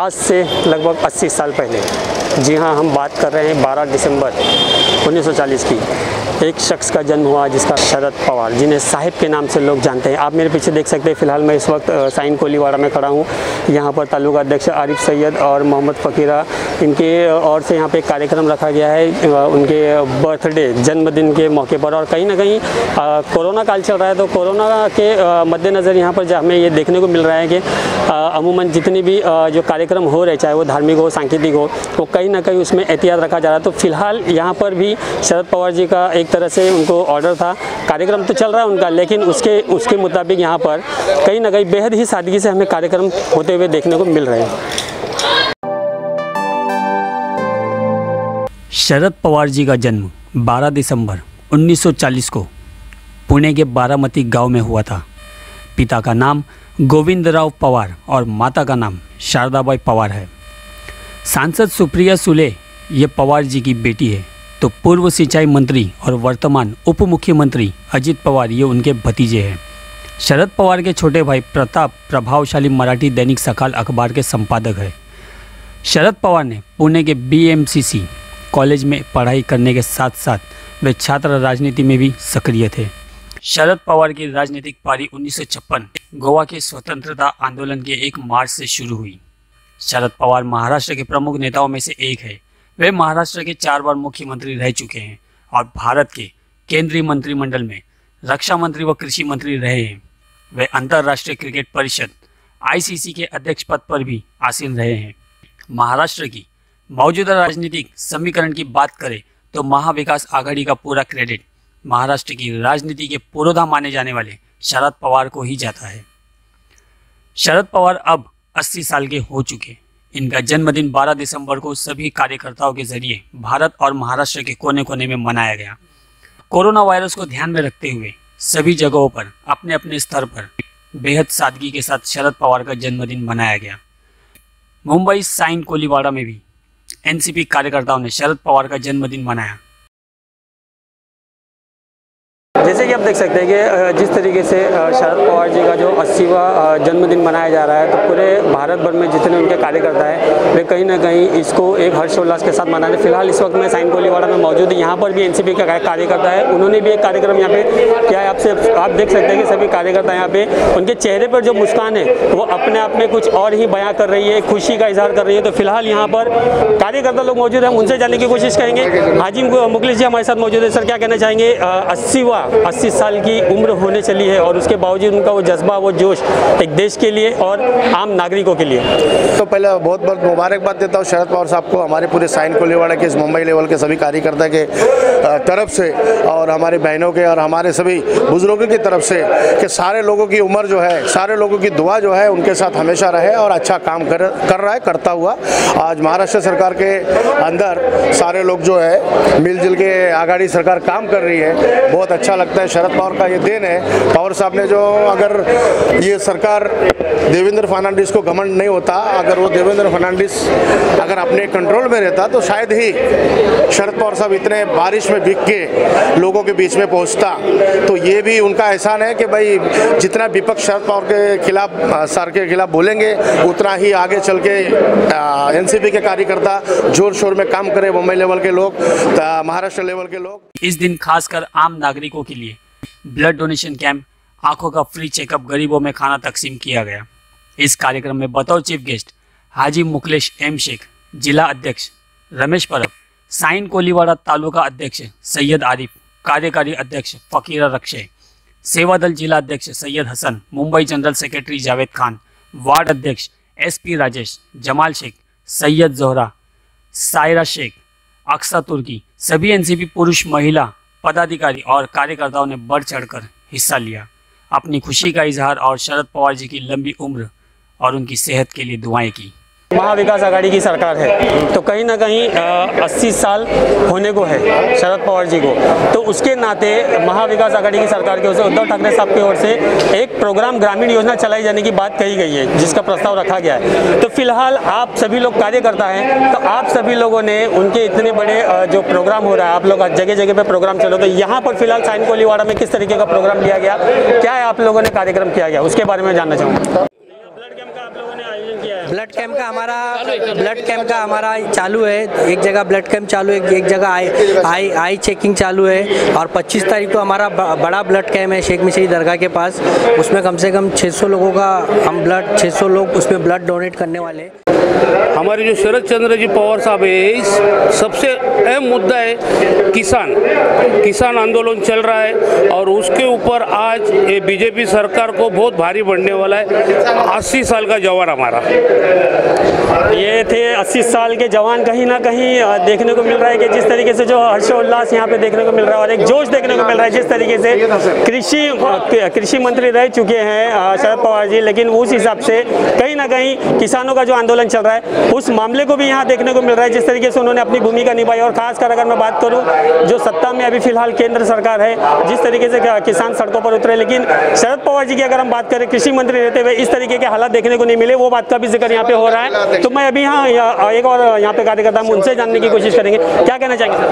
आज से लगभग 80 साल पहले, जी हाँ, हम बात कर रहे हैं 12 दिसंबर 1940 की, एक शख्स का जन्म हुआ जिसका शरद पवार, जिन्हें साहिब के नाम से लोग जानते हैं। आप मेरे पीछे देख सकते हैं, फ़िलहाल मैं इस वक्त साइन कोलीवाड़ा में खड़ा हूँ। यहाँ पर तालुका अध्यक्ष आरिफ सैयद और मोहम्मद फ़कीरा, इनके ओर से यहाँ पे एक कार्यक्रम रखा गया है उनके बर्थडे, जन्मदिन के मौके पर। और कहीं ना कहीं कोरोना काल चल रहा है, तो कोरोना के मद्देनज़र यहाँ पर हमें ये देखने को मिल रहा है कि अमूमन जितनी भी जो कार्यक्रम हो रहे, चाहे वो धार्मिक हो, सांकेतिक हो, वो कहीं ना कहीं उसमें एहतियात रखा जा रहा है। तो फिलहाल यहाँ पर भी शरद पवार जी का एक तरह से उनको ऑर्डर था, कार्यक्रम तो चल रहा है उनका, लेकिन उसके मुताबिक यहाँ पर कहीं ना कहीं बेहद ही सादगी से हमें कार्यक्रम होते हुए देखने को मिल रहे हैं। शरद पवार जी का जन्म 12 दिसंबर 1940 को पुणे के बारामती गांव में हुआ था। पिता का नाम गोविंदराव पवार और माता का नाम शारदाबाई पवार है। सांसद सुप्रिया सुले ये पवार जी की बेटी है, तो पूर्व सिंचाई मंत्री और वर्तमान उप मुख्यमंत्री अजित पवार ये उनके भतीजे हैं। शरद पवार के छोटे भाई प्रताप प्रभावशाली मराठी दैनिक सकाल अखबार के संपादक हैं। शरद पवार ने पुणे के BMCC कॉलेज में पढ़ाई करने के साथ साथ वे छात्र राजनीति में भी सक्रिय थे। शरद पवार की राजनीतिक पारी 1956 गोवा के स्वतंत्रता आंदोलन के 1 मार्च से शुरू हुई। शरद पवार महाराष्ट्र के प्रमुख नेताओं में से एक है। वे महाराष्ट्र के 4 बार मुख्यमंत्री रह चुके हैं और भारत के केंद्रीय मंत्रिमंडल में रक्षा मंत्री व कृषि मंत्री रहे हैं। वे अंतर्राष्ट्रीय क्रिकेट परिषद ICC के अध्यक्ष पद पर भी आसीन रहे हैं। महाराष्ट्र की मौजूदा राजनीतिक समीकरण की बात करें तो महाविकास आघाड़ी का पूरा क्रेडिट महाराष्ट्र की राजनीति के पुरोधा माने जाने वाले शरद पवार को ही जाता है। शरद पवार अब 80 साल के हो चुके। इनका जन्मदिन 12 दिसंबर को सभी कार्यकर्ताओं के जरिए भारत और महाराष्ट्र के कोने कोने में मनाया गया। कोरोना वायरस को ध्यान में रखते हुए सभी जगहों पर अपने अपने स्तर पर बेहद सादगी के साथ शरद पवार का जन्मदिन मनाया गया। मुंबई साइन कोलीवाड़ा में भी NCP कार्यकर्ताओं ने शरद पवार का जन्मदिन मनाया। जैसे कि आप देख सकते हैं कि जिस तरीके से शरद पवार जी का जो 80वां जन्मदिन मनाया जा रहा है, तो पूरे भारत भर में जितने उनके कार्यकर्ता हैं वे कहीं ना कहीं इसको एक हर्षोल्लास के साथ मना रहे हैं। फिलहाल इस वक्त मैं साइन कोलीवाड़ा में मौजूद हूँ। यहाँ पर भी NCP का कार्यकर्ता है, उन्होंने भी एक कार्यक्रम यहाँ पे किया है। आप देख सकते हैं कि सभी कार्यकर्ता यहाँ पे, उनके चेहरे पर जो मुस्कान है वो अपने आप में कुछ और ही बयां कर रही है, खुशी का इजहार कर रही है। तो फिलहाल यहाँ पर कार्यकर्ता लोग मौजूद हैं, उनसे जानने की कोशिश करेंगे। हाजी मुखलिस जी हमारे साथ मौजूद है। सर, क्या कहना चाहेंगे? 80 साल की उम्र होने चली है और उसके बावजूद उनका वो जज्बा, वो जोश एक देश के लिए और आम नागरिकों के लिए। तो पहले बहुत बहुत मुबारकबाद देता हूँ शरद पवार साहब को, हमारे पूरे साइन कोलीवाड़ा के, इस मुंबई लेवल के सभी कार्यकर्ता के तरफ से, और हमारी बहनों के और हमारे सभी बुजुर्गों की तरफ से, कि सारे लोगों की उम्र जो है, सारे लोगों की दुआ जो है उनके साथ हमेशा रहे और अच्छा काम कर रहा है, करता हुआ। आज महाराष्ट्र सरकार के अंदर सारे लोग जो है मिलजुल के आघाड़ी सरकार काम कर रही है, बहुत अच्छा लगता है। शरद पवार का ये देन है। पवार साहब ने जो, अगर ये सरकार देवेंद्र फर्नांडिस को घमंड नहीं होता, अगर वो देवेंद्र फर्नांडिस अगर अपने कंट्रोल में रहता, तो शायद ही शरद पवार साहब इतने बारिश में भीग के लोगों के बीच में पहुंचता। तो ये भी उनका एहसान है कि भाई जितना विपक्ष शरद पवार के खिलाफ, सर के खिलाफ बोलेंगे, उतना ही आगे चल के NCP के कार्यकर्ता जोर शोर में काम करे, मुंबई लेवल के लोग, महाराष्ट्र लेवल के लोग। इस दिन खासकर आम नागरिकों के लिए ब्लड डोनेशन कैंप, आंखों का फ्री चेकअप, गरीबों में खाना तकसीम किया गया। इस कार्यक्रम में बतौर चीफ गेस्ट हाजी मुखलिस M शेख, जिला अध्यक्ष रमेश परब, साइन कोलीवाड़ा तालुका अध्यक्ष सैयद आरिफ, कार्यकारी अध्यक्ष फकीरा रक्षे, सेवादल जिला अध्यक्ष Syed Hasan, Mumbai general secretary Javed Khan, ward अध्यक्ष SP राजेश, जमाल शेख, सैयद जोहरा, सायरा शेख, अक्सा तुर्की, सभी NCP पुरुष महिला पदाधिकारी और कार्यकर्ताओं ने बढ़ चढ़कर हिस्सा लिया, अपनी खुशी का इजहार और शरद पवार जी की लंबी उम्र और उनकी सेहत के लिए दुआएं की। महाविकास आघाड़ी की सरकार है, तो कहीं ना कहीं 80 साल होने को है शरद पवार जी को, तो उसके नाते महाविकास आघाड़ी की सरकार की ओर से, उद्धव ठाकरे साहब की ओर से एक प्रोग्राम ग्रामीण योजना चलाई जाने की बात कही गई है, जिसका प्रस्ताव रखा गया है। तो फिलहाल आप सभी लोग कार्यकर्ता हैं, तो आप सभी लोगों ने उनके इतने बड़े जो प्रोग्राम हो रहा है, आप लोग जगह जगह पे प्रोग्राम चलो, तो यहाँ पर फिलहाल साइन कोलीवाड़ा में किस तरीके का प्रोग्राम लिया गया, क्या है आप लोगों ने कार्यक्रम किया गया, उसके बारे में जानना चाहूँगा। ब्लड कैंप का हमारा चालू है। एक जगह ब्लड कैंप चालू है, एक जगह आई चेकिंग चालू है। और 25 तारीख को हमारा बड़ा ब्लड कैंप है शेख मिश्री दरगाह के पास। उसमें कम से कम 600 लोगों का 600 लोग उसमें ब्लड डोनेट करने वाले। हमारे जो शरद चंद्र जी पवार साहब है, इस सबसे अहम मुद्दा है किसान आंदोलन चल रहा है और उसके ऊपर आज ये बीजेपी सरकार को बहुत भारी पड़ने वाला है। 80 साल का जवान हमारा, ये थे 80 साल के जवान। कहीं ना कहीं देखने को मिल रहा है कि जिस तरीके से जो हर्षोल्लास यहाँ पे देखने को मिल रहा है और एक जोश देखने को मिल रहा है, जिस तरीके से कृषि मंत्री रह चुके हैं शरद पवार जी, लेकिन उस हिसाब से कहीं ना कहीं किसानों का जो आंदोलन चल रहा है उस मामले को भी यहाँ देखने को मिल रहा है, जिस तरीके से उन्होंने अपनी भूमिका निभाई। और खासकर अगर मैं बात करूँ जो सत्ता में अभी फिलहाल केंद्र सरकार है, जिस तरीके से किसान सड़कों पर उतरे, लेकिन शरद पवार जी की अगर हम बात करें कृषि मंत्री रहते हुए इस तरीके के हालात देखने को नहीं मिले, वो बात का भी जिक्र यहाँ पे हो रहा है। तो मैं अभी एक और यहाँ पे कार्यकर्ता हम उनसे जानने की कोशिश करेंगे, क्या कहना चाहेंगे सर?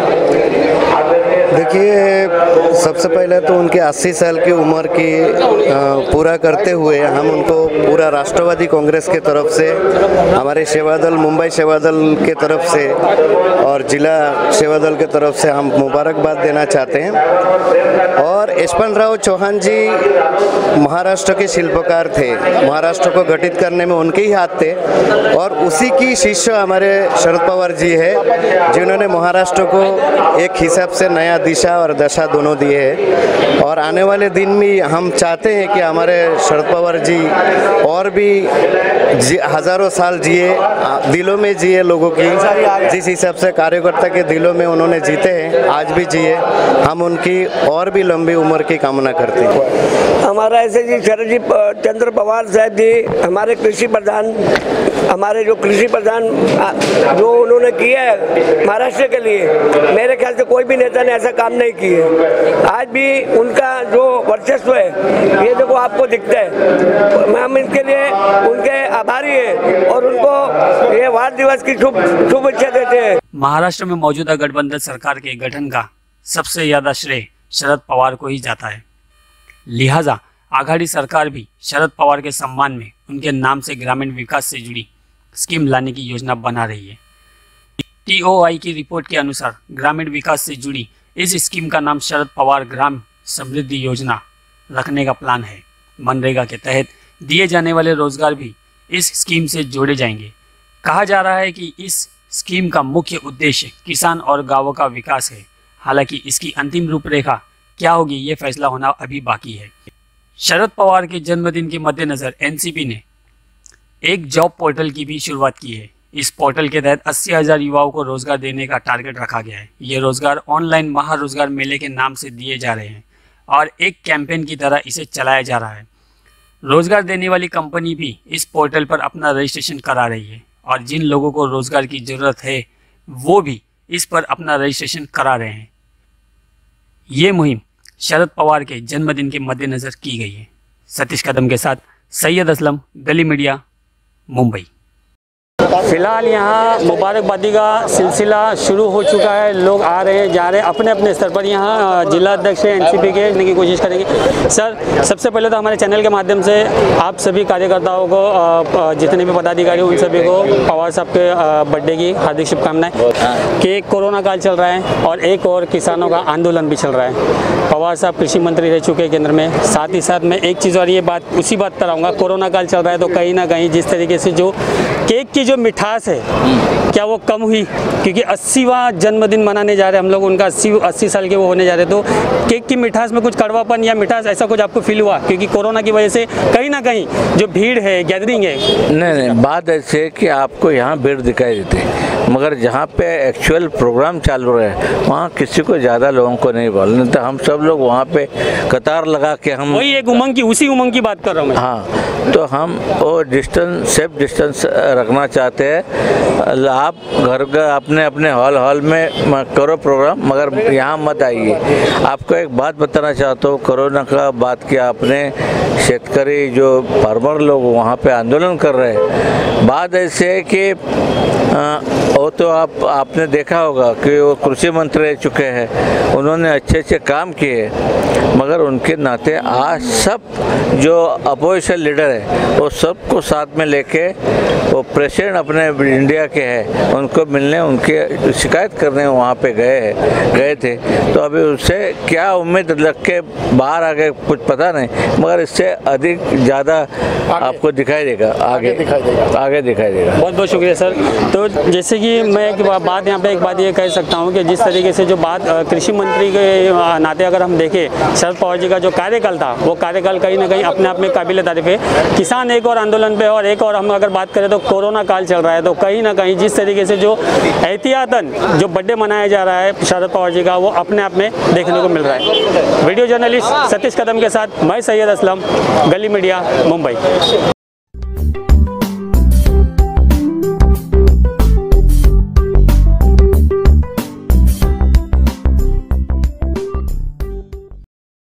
देखिए, सबसे पहले तो उनके 80 साल की उम्र की पूरा करते हुए हम उनको पूरा राष्ट्रवादी कांग्रेस के तरफ से, हमारे सेवा दल मुंबई सेवा दल के तरफ से और जिला सेवा दल के तरफ से हम मुबारकबाद देना चाहते हैं। और यशवंतराव चौहान जी महाराष्ट्र के शिल्पकार थे, महाराष्ट्र को गठित करने में उनके ही हाथ थे और उसी की शिष्य हमारे शरद पवार जी है, जिन्होंने महाराष्ट्र को एक हिसाब से नया दिशा और दशा दोनों दिए हैं। और आने वाले दिन में हम चाहते हैं कि हमारे शरद पवार जी और भी हज़ारों साल जिए, दिलों में जिए लोगों की, जिस हिसाब से कार्यकर्ता के दिलों में उन्होंने जीते हैं आज भी जिए। हम उनकी और भी लंबी उम्र की कामना करते हैं। हमारा ऐसे जी शरद जी चंद्र पवार साहब जी हमारे कृषि प्रधान जो उन्होंने किया है महाराष्ट्र के लिए, मेरे ख्याल से कोई भी नेता ने ऐसा काम नहीं किया। आज भी उनका जो वर्चस्व है ये देखो आपको दिखता है। हम इसके लिए उनके आभारी हैं और उनको ये वार दिवस की शुभेच्छा देते हैं। महाराष्ट्र में मौजूदा गठबंधन सरकार के गठन का सबसे ज्यादा श्रेय शरद पवार को ही जाता है। लिहाजा आघाड़ी सरकार भी शरद पवार के सम्मान में उनके नाम से ग्रामीण विकास से जुड़ी स्कीम लाने की योजना बना रही है। TOI की रिपोर्ट के अनुसार ग्रामीण विकास से जुड़ी इस स्कीम का नाम शरद पवार ग्राम समृद्धि योजना रखने का प्लान है। मनरेगा के तहत दिए जाने वाले रोजगार भी इस स्कीम से जोड़े जाएंगे। कहा जा रहा है कि इस स्कीम का मुख्य उद्देश्य किसान और गांवों का विकास है। हालांकि इसकी अंतिम रूपरेखा क्या होगी ये फैसला होना अभी बाकी है। शरद पवार के जन्मदिन के मद्देनजर NCP ने एक जॉब पोर्टल की भी शुरुआत की है। इस पोर्टल के तहत 80,000 युवाओं को रोजगार देने का टारगेट रखा गया है। ये रोजगार ऑनलाइन महारोजगार मेले के नाम से दिए जा रहे हैं और एक कैंपेन की तरह इसे चलाया जा रहा है। रोजगार देने वाली कंपनी भी इस पोर्टल पर अपना रजिस्ट्रेशन करा रही है और जिन लोगों को रोजगार की ज़रूरत है वो भी इस पर अपना रजिस्ट्रेशन करा रहे हैं। ये मुहिम शरद पवार के जन्मदिन के मद्देनज़र की गई है। सतीश कदम के साथ सैयद असलम, गली मीडिया, मुंबई। फिलहाल यहाँ मुबारकबादी का सिलसिला शुरू हो चुका है। लोग आ रहे हैं, जा रहे हैं अपने अपने स्तर पर। यहाँ जिला अध्यक्ष NCP के की कोशिश करेंगे। सर, सबसे पहले तो हमारे चैनल के माध्यम से आप सभी कार्यकर्ताओं को, जितने भी पदाधिकारी उन सभी को पवार साहब के बर्थडे की हार्दिक शुभकामनाएं। कि कोरोना काल चल रहा है और एक और किसानों का आंदोलन भी चल रहा है। पवार साहब कृषि मंत्री रह चुके हैं केंद्र में। साथ ही साथ मैं एक चीज़ और ये बात उसी बात पर आऊँगा, कोरोना काल चल रहा है तो कहीं ना कहीं जिस तरीके से जो केक की जो मिठास है क्या वो कम हुई? क्योंकि 80वां जन्मदिन मनाने जा रहे हैं हम लोग, उनका 80 साल के वो होने जा रहे हैं। तो केक की मिठास में कुछ कड़वापन या मिठास ऐसा कुछ आपको फील हुआ? क्योंकि कोरोना की वजह से कहीं ना कहीं जो भीड़ है, गैदरिंग है। नहीं, बात ऐसी है कि आपको यहाँ भीड़ दिखाई देती है मगर जहाँ पे एक्चुअल प्रोग्राम चालू रहे वहाँ किसी को ज़्यादा लोगों को नहीं बोलना। तो हम सब लोग वहाँ पे कतार लगा के हम वही एक उमंग की, उसी उमंग की बात कर रहा हूँ मैं। हाँ, तो हम वो सेफ डिस्टेंस रखना चाहते हैं। आप घर का अपने अपने हॉल में करो प्रोग्राम, मगर यहाँ मत आइए। आपको एक बात बताना चाहता हूँ, कोरोना का बात किया आपने, शेतकरी जो फार्मर लोग वहाँ पे आंदोलन कर रहे हैं। बात ऐसी है कि वो तो आपने देखा होगा कि वो कृषि मंत्री रह चुके हैं, उन्होंने अच्छे काम किए, मगर उनके नाते आज सब जो अपोजिशन लीडर है वो सबको साथ में लेके वो प्रेसिडेंट अपने इंडिया के हैं उनको मिलने, उनके शिकायत करने वहाँ पे गए थे। तो अभी उससे क्या उम्मीद रख के बाहर आ गए कुछ पता नहीं, मगर इससे अधिक ज़्यादा आपको दिखाई देगा, आगे दिखाई देगा। बहुत बहुत शुक्रिया सर। तो जैसे कि मैं एक बात यहाँ पे एक बात ये कह सकता हूँ कि जिस तरीके से जो बात कृषि मंत्री के नाते अगर हम देखें, शरद पवार जी का जो कार्यकाल था वो कार्यकाल कहीं ना कहीं अपने आप में काबिल तारीफ है। किसान एक और आंदोलन पे और एक और हम अगर बात करें तो कोरोना काल चल रहा है, तो कहीं ना कहीं जिस तरीके से जो एहतियातन जो बर्थडे मनाया जा रहा है शरद पवार जी का, वो अपने आप में देखने को मिल रहा है। वीडियो जर्नलिस्ट सतीश कदम के साथ मैं सैयद असलम, गली मीडिया, मुंबई।